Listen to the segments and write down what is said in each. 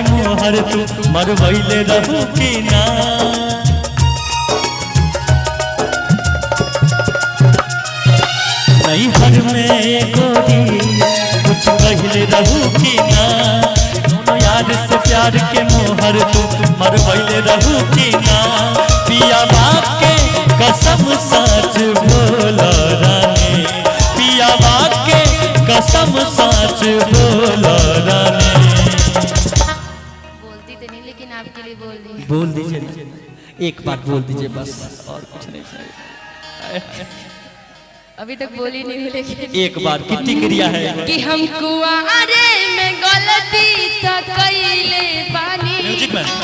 मोहर तू मरवैले रहू कि ना। नैहर में गोरी कुछ कहले रहू कि ना। दोनों यार से प्यार के मोहर तू मरवैले रहू कि ना। पिया बाप के कसम सच बोला रानी, पिया बाप के कसम सच बोला रानी। बोल दीजिए, एक बार बोल दीजिए बस, और कुछ नहीं चाहिए। अभी तक बोली नहीं है, लेकिन एक बार कितनी क्रिया है कि हम कुआरे में गलती तो कइले बानी,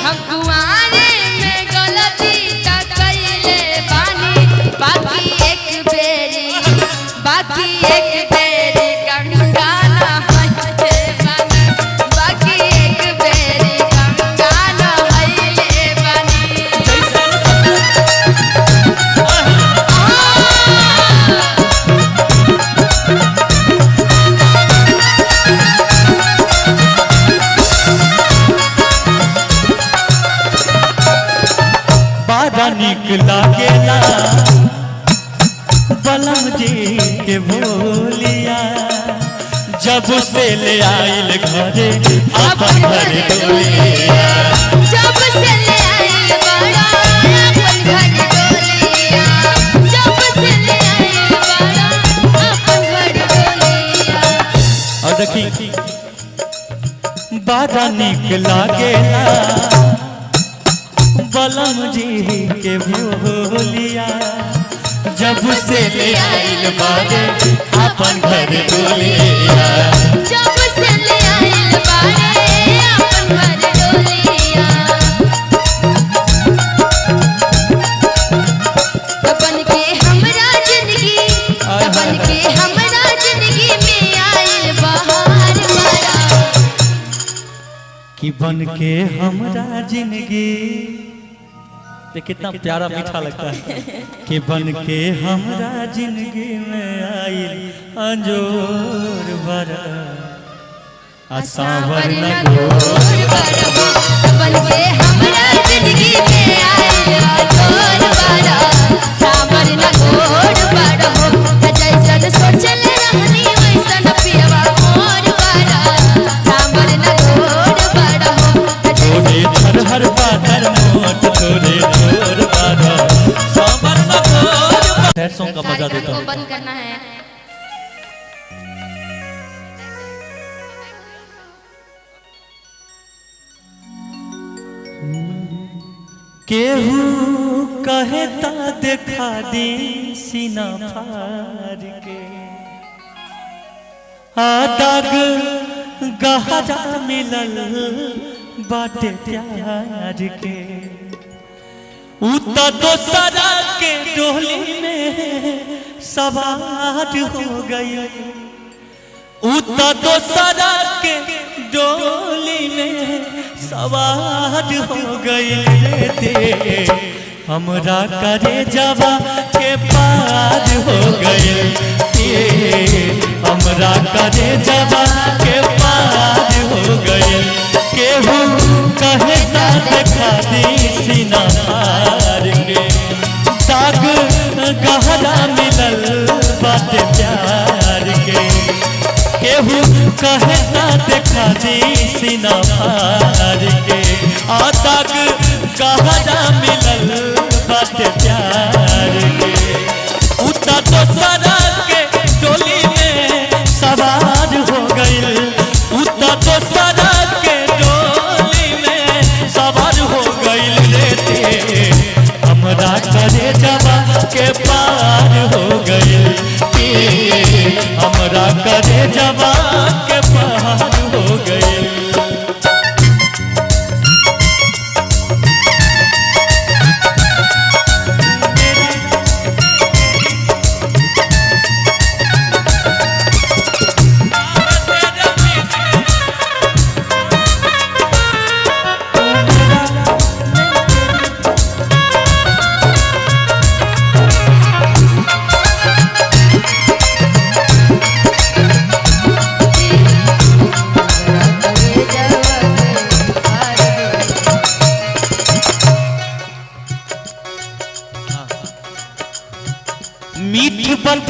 हम कुआरे में गलती तो कइले बानी। बाकी एक बेरी गंगा नहाइले बानी, बाकी एक बेरी गंगा नहाइले बानी। बड़ा निक लागेला बलम जी के बोलिया, जब से ले आइल घरे अपन घर डोलिया, जब से ले आइल बड़ा अपन घर डोलिया, जब से ले आइल बड़ा अपन घर डोलिया। और देखी बड़ा निक लागेला बलम जी के बोलिया, जब से ले आइल बारे अपन घर डोलिया, जब से ले आइल बारे अपन घर डोलिया। बन के हमरा जिंदगी, बन के हमरा जिंदगी में आइल बहार बड़ा, कि बन के हमरा जिंदगी, कितना प्यारा मीठा लगता है कि बन के हमरा जिंदगी में आइल अंजोर बरा सावर न गोर बरा। बन के हमरा जिंदगी में आइल अंजोर बरा सावर न गोर बरा। जैसन सोचल रहनी वैसन पियवा मोर बरा सावर न गोर बरा। तोरे हर बादर मोट तोरे गोर बरा सावर न गोर। सैड सॉन्ग का मजा देता हूँ। बंद करना है। केहू कहता देखा दी सीना फाड़ के, दाग गहरा मिलल बाटे प्यार के। उता दोसरा के डोली में सवार हो गई, उता दोसरा के डोली में सवार हो गई रे। हमरा करे जवा के पार हो गई, हमरा करे जवा के पार हो गई। केहू कहे ना देखा दी सीना फाड़ के, दाग गहरा मिलल बाटे प्यार के। केहू कहे ना देखा दी सीना फाड़ के, दाग गहरा मिलल बाटे प्यार के। उता दोसरा के डोली में सवार हो गई, उता दोसरा के डोली में सवार हो गई रे। हमरा करे जवा के पार हो गई, हमरा करे जवा के पार हो गई।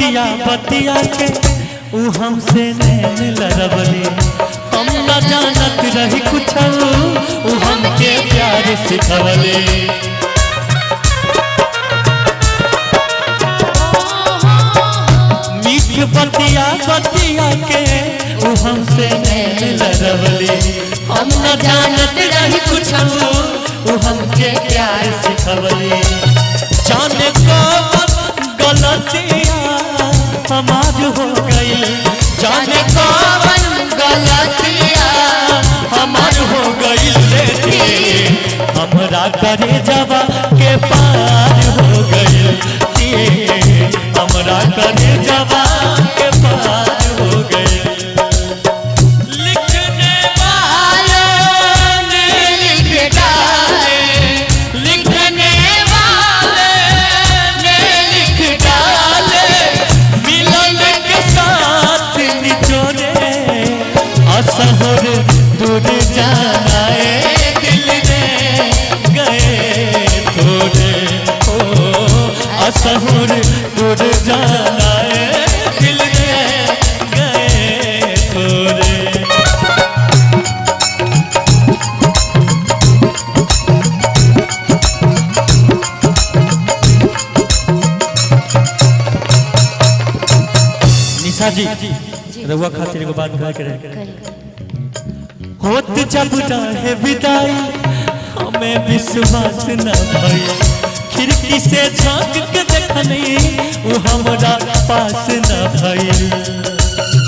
बतिया बतिया के ऊ हमसे नैन लड़वले हम न जानत रही कुछ ऊ हमके प्यार सिखवले मीठ बतिया बतिया के ऊ हमसे नैन लड़वले हम न जानत रही कुछ ऊ हमके प्यार सिखवले जाने कब गलतियाँ हमार हो गई जाने कौन गलतियाँ हमार हो गई हमरा करे जवा के पार हो गई हमरा करे जवा के पार हो गई लिखने वालों ने लिख डाले लिखने वाले ने लिख डाले मिलन के साथ निचोड़े असहुर दूर जाए दिल ने गए थोड़े ओ असहुर दूर जाए दिल ने गए थोड़े निशा जी रउआ खातिर एगो बात कहे के रहे होत जब रहे विदाई हमें विश्वास न भई खिड़की से झांक के देखनी वो हमरा पास न भई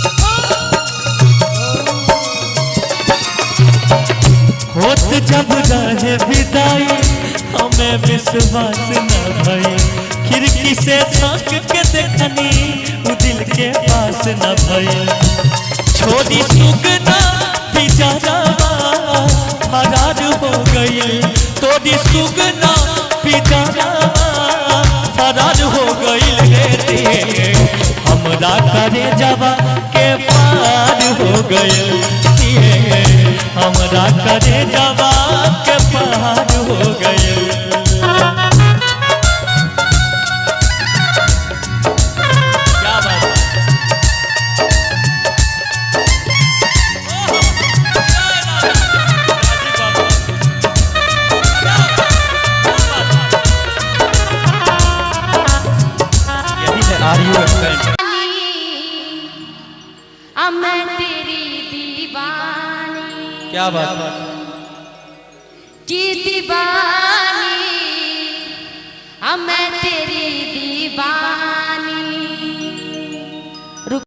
होत जब रहे विदाई हमें विश्वास न भई खिड़की से झांक के देखनी वो दिल के पास न भई छोड़ी सुगना पिजारावा फरार हो गई तोड़ी सुगना पिजारावा फरार हो गई रे हमरा करे जवा के पार हो गई हमरा करे जवा के पार हो गई मैं तेरी दीवानी क्या बात की दीवानी मैं तेरी दीवानी